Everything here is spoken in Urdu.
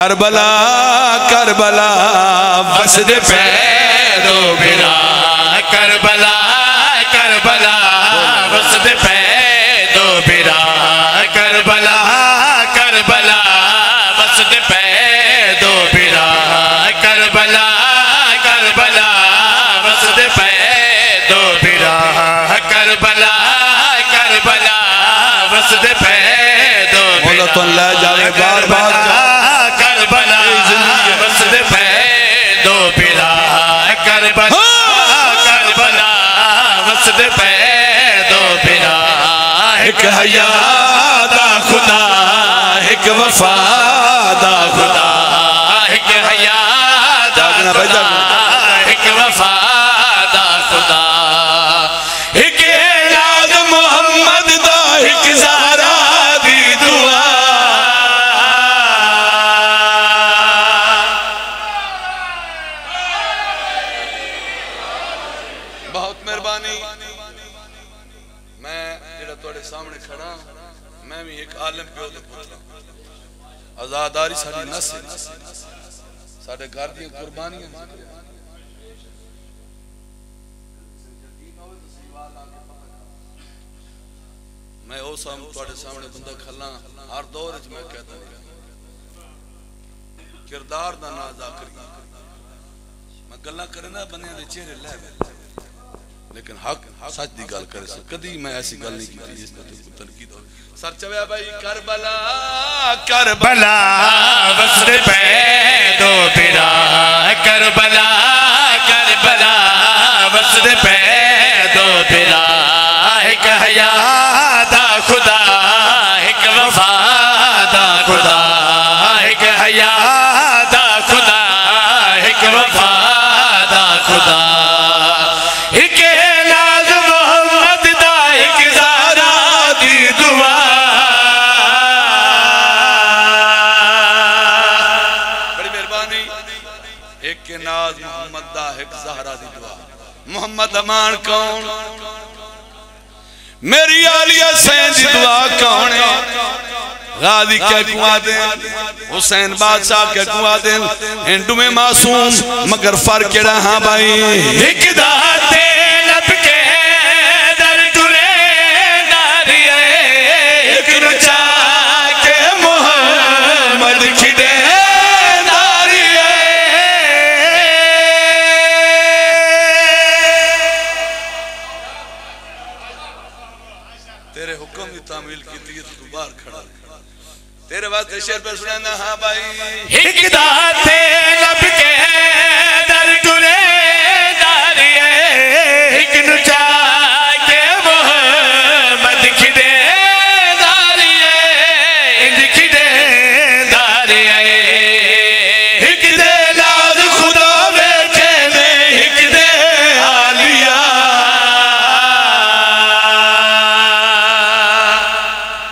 کربلا کربلا وسد پیدو برا کربلا کربلا وسد پیدو برا کربلا کربلا وسد پیدو برا کربلا کربلا وسد پیدو برا کربلا کربلا وسد پیدو مولا تو اللہ جاوے بار بار کربلا وسد پیدو برا کربلا کربلا وسد پیدو برا ایک حیا دا خدا ایک وفا دا خدا ایک حیا دا خدا ایک وفا دا خدا ایک اعلان محمد دا ایک زہرا دی دعا بہت مہربانی میں جڑا توڑے سامنے کھڑا میں بھی ایک عالم پہ ہوتے پتلا آزاداری ساری نسل ساڑھے گھر دیا قربانیاں میں او توڑے سامنے بندہ کھلا ہر دور اچھ میں کہتا ہوں کردار دا نازا کری میں گلہ کرنا بندے دے چہرے لے لیکن حق سچ دی گل کرے سا کدی میں ایسی گل نہیں کی تھی جس نے تو تنقید ہو سر چویا بھائی کربلا کربلا وسد پیدو برا کربلا کربلا وسد پیدو برا ایک حیا دا خدا ایک وفا دا خدا ایک حیا دا خدا ایک وفا دا خدا ایک ناز محمد دا ایک زہرا دی دعا بڑی مہربانی ایک ناز محمد دا ایک زہرا دی دعا محمد امان کون میری آلیہ حسین دی دعا کون ہے غازی کیا کوا دیں حسین بادشاہ کیا کوا دیں ہندو میں معصوم مگر فرق کیڑا ہاں بھائی ایک داتے لب کے در ٹرے ناریے ایک رچا کے محمد کھڑے ناریے تیرے حکم کی تعمیل کی تھی تو باہر کھڑا تیرے واسطے شیر پر سنانا ہاں بھائی ایک